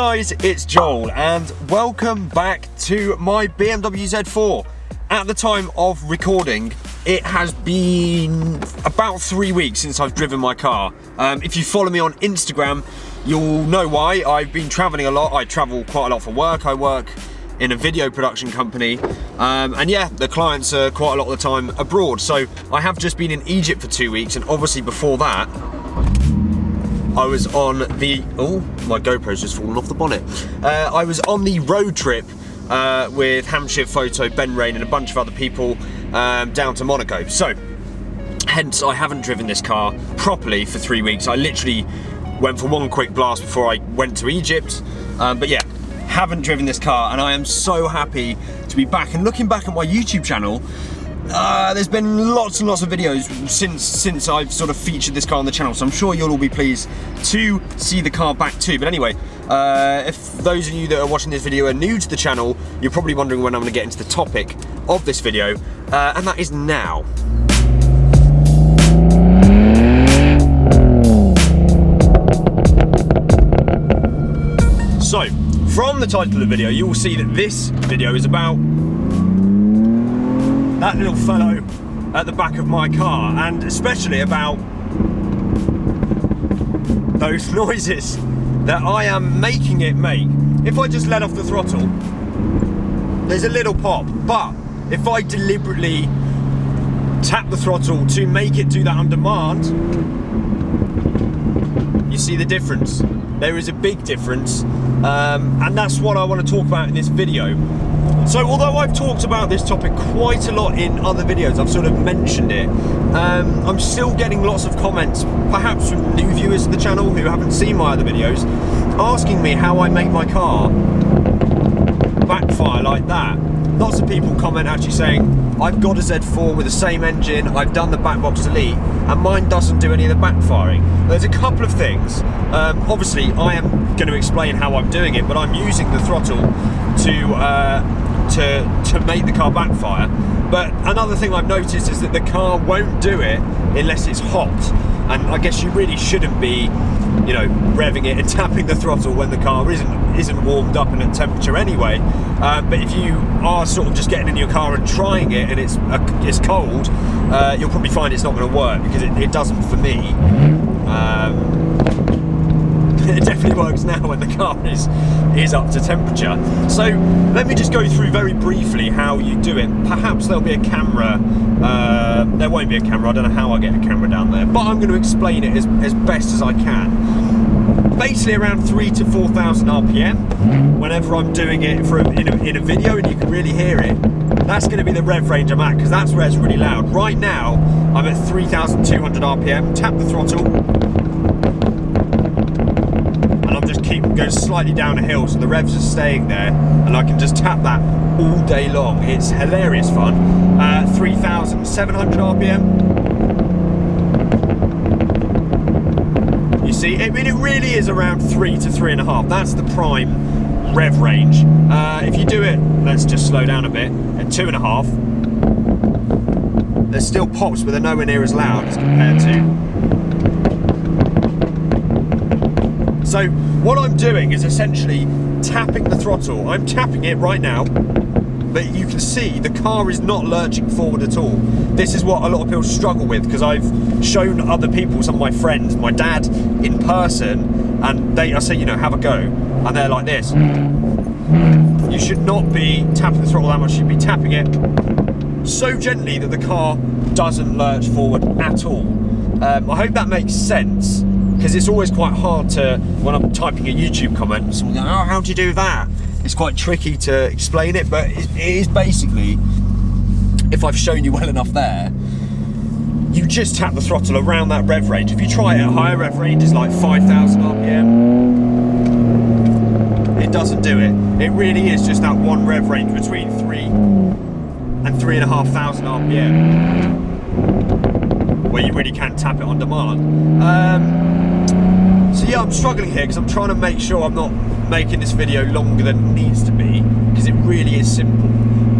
guys, it's Joel and welcome back to my BMW Z4. At the time of recording, it has been about 3 weeks since I've driven my car. If you follow me on Instagram, you'll know why. I've been traveling a lot. I travel quite a lot for work. I work in a video production company, and yeah, the clients are quite a lot of the time abroad. So I have just been in Egypt for 2 weeks, and obviously before that, I was on the, oh, my GoPro's just fallen off the bonnet. I was on the road trip with Hampshire Photo, Ben Rain and a bunch of other people down to Monaco. So, hence I haven't driven this car properly for 3 weeks. I literally went for one quick blast before I went to Egypt. But yeah, haven't driven this car, and I am so happy to be back. And looking back at my YouTube channel, there's been lots and lots of videos since I've sort of featured this car on the channel, so I'm sure you'll all be pleased to see the car back too. But anyway, if those of you that are watching this video are new to the channel, you're probably wondering when I'm going to get into the topic of this video, and that is now. So, from the title of the video, you will see that this video is about that little fellow at the back of my car, and especially about those noises that I am making it make. If I just let off the throttle, there's a little pop, but if I deliberately tap the throttle to make it do that on demand, you see the difference. There is a big difference, and that's what I want to talk about in this video. So although I've talked about this topic quite a lot in other videos, I've sort of mentioned it, I'm still getting lots of comments, perhaps from new viewers to the channel who haven't seen my other videos, asking me how I make my car backfire like that. Lots of people comment actually saying, I've got a Z4 with the same engine, I've done the backbox delete, and mine doesn't do any of the backfiring. There's a couple of things. Obviously, I am going to explain how I'm doing it, but I'm using the throttle to make the car backfire. But another thing I've noticed is that the car won't do it unless it's hot. And I guess you really shouldn't be, you know, revving it and tapping the throttle when the car isn't warmed up and at temperature anyway. But if you are sort of just getting in your car and trying it and it's cold, you'll probably find it's not going to work, because it doesn't for me. It definitely works now when the car is up to temperature. So let me just go through very briefly how you do it. Perhaps there'll be a camera. There won't be a camera. I don't know how I'll get a camera down there, but I'm going to explain it as best as I can. Basically around 3,000 to 4,000 RPM. Whenever I'm doing it in a video and you can really hear it, that's going to be the rev range I'm at, because that's where it's really loud. Right now I'm at 3,200 RPM. Tap the throttle. Goes slightly down a hill, so the revs are staying there, and I can just tap that all day long. It's hilarious fun. 3,700 RPM. You see, I mean, it really is around 3 to 3.5. That's the prime rev range. If you do it, let's just slow down a bit, at 2.5, there's still pops, but they're nowhere near as loud as compared to. So what I'm doing is essentially tapping the throttle. I'm tapping it right now, but you can see the car is not lurching forward at all. This is what a lot of people struggle with, because I've shown other people, some of my friends, my dad in person, and I say, you know, have a go, and they're like this. You should not be tapping the throttle that much. You should be tapping it so gently that the car doesn't lurch forward at all. I hope that makes sense, because it's always quite hard to, when I'm typing a YouTube comment, someone goes, oh, how do you do that? It's quite tricky to explain it, but it is basically, if I've shown you well enough there, you just tap the throttle around that rev range. If you try it at higher rev ranges like 5,000 RPM, it doesn't do it. It really is just that one rev range between 3 and 3,500 RPM. Where you really can tap it on demand. So yeah, I'm struggling here because I'm trying to make sure I'm not making this video longer than it needs to be, because it really is simple.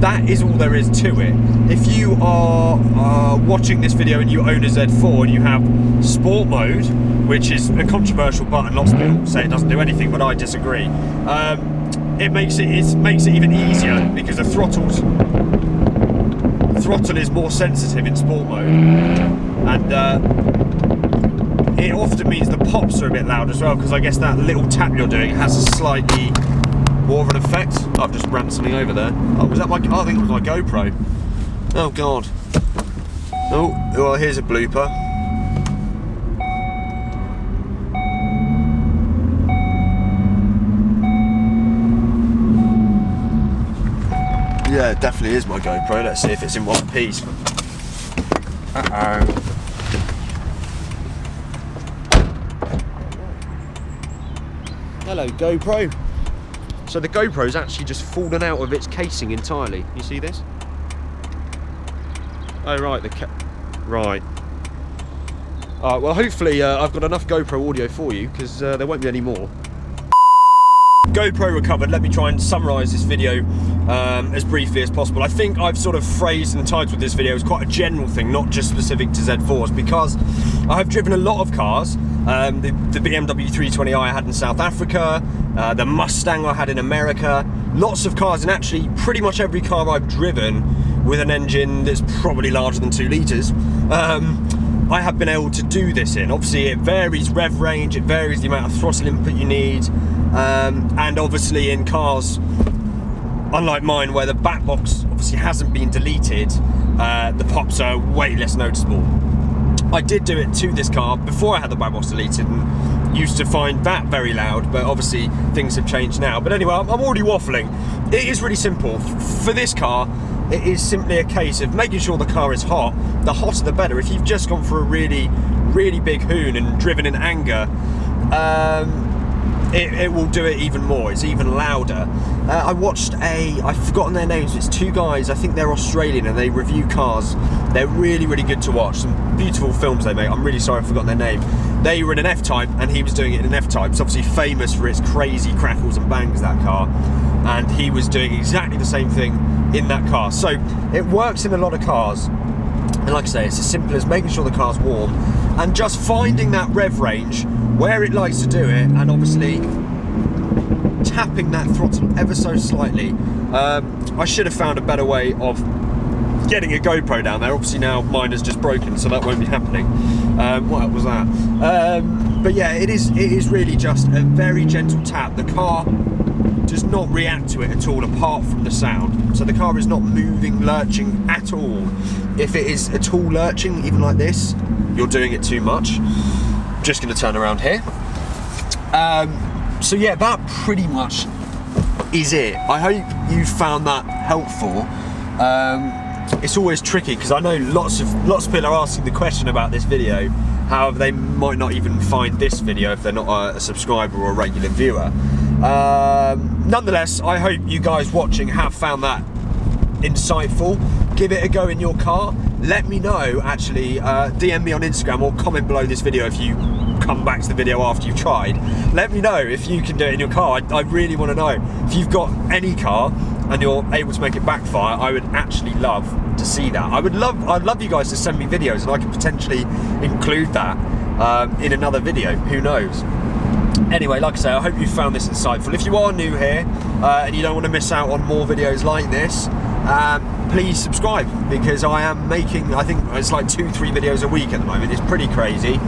That is all there is to it. If you are watching this video and you own a Z4 and you have sport mode, which is a controversial button, lots of people say it doesn't do anything, but I disagree. It makes it even easier, because the throttle is more sensitive in sport mode, and it often means the pops are a bit loud as well, because I guess that little tap you're doing has a slightly more of an effect. I've just ran something over there. Oh, was that my? Oh, I think it was my GoPro. Oh God. Oh, well, here's a blooper. Yeah, it definitely is my GoPro. Let's see if it's in one piece. Uh-oh. Hello, GoPro. So the GoPro's actually just fallen out of its casing entirely. You see this? Oh, right, right. Well, hopefully I've got enough GoPro audio for you, because there won't be any more. GoPro recovered. Let me try and summarise this video as briefly as possible. I think I've sort of phrased and titled this video as quite a general thing, not just specific to Z4s, because I have driven a lot of cars. The BMW 320i I had in South Africa, the Mustang I had in America, lots of cars, and actually pretty much every car I've driven with an engine that's probably larger than 2 litres, I have been able to do this in. Obviously it varies rev range, it varies the amount of throttle input you need, and obviously in cars unlike mine where the back box obviously hasn't been deleted, the pops are way less noticeable. I did do it to this car before I had the back box deleted and used to find that very loud, but obviously things have changed now. But anyway, I'm already waffling. It is really simple. For this car, it is simply a case of making sure the car is hot. The hotter the better. If you've just gone for a really, really big hoon and driven in anger, it will do it even more. It's even louder. I watched I've forgotten their names, it's 2 guys, I think they're Australian, and they review cars. They're really, really good to watch. Some beautiful films they make. I'm really sorry I've forgotten their name. They were in an F-Type and he was doing it in an F-Type. It's obviously famous for its crazy crackles and bangs, that car. And he was doing exactly the same thing in that car. So it works in a lot of cars. And like I say, it's as simple as making sure the car's warm and just finding that rev range where it likes to do it, and obviously tapping that throttle ever so slightly. I should have found a better way of getting a GoPro down there. Obviously now mine is just broken, so that won't be happening. What was that? But yeah, it is really just a very gentle tap. The car does not react to it at all apart from the sound. So the car is not moving, lurching at all. If it is at all lurching, even like this, you're doing it too much. I'm just going to turn around here. So yeah, that pretty much is it. I hope you found that helpful. It's always tricky because I know lots of people are asking the question about this video. However, they might not even find this video if they're not a subscriber or a regular viewer. Nonetheless, I hope you guys watching have found that insightful. Give it a go in your car. Let me know, actually, DM me on Instagram or comment below this video if you come back to the video after you've tried. Let me know if you can do it in your car. I really want to know. If you've got any car and you're able to make it backfire, I would actually love to see that. I'd love you guys to send me videos and I could potentially include that in another video, who knows. Anyway, like I say, I hope you found this insightful. If you are new here and you don't want to miss out on more videos like this, please subscribe, because I am making, I think it's like 2-3 videos a week at the moment. It's pretty crazy.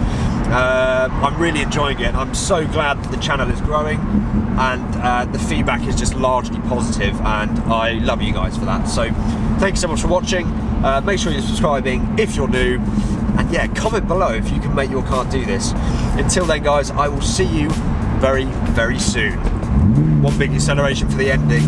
I'm really enjoying it. I'm so glad that the channel is growing and the feedback is just largely positive, and I love you guys for that. So thank you so much for watching. Make sure you're subscribing if you're new, and yeah, comment below if you can make your car do this. Until then guys, I will see you very, very soon. One big acceleration for the ending.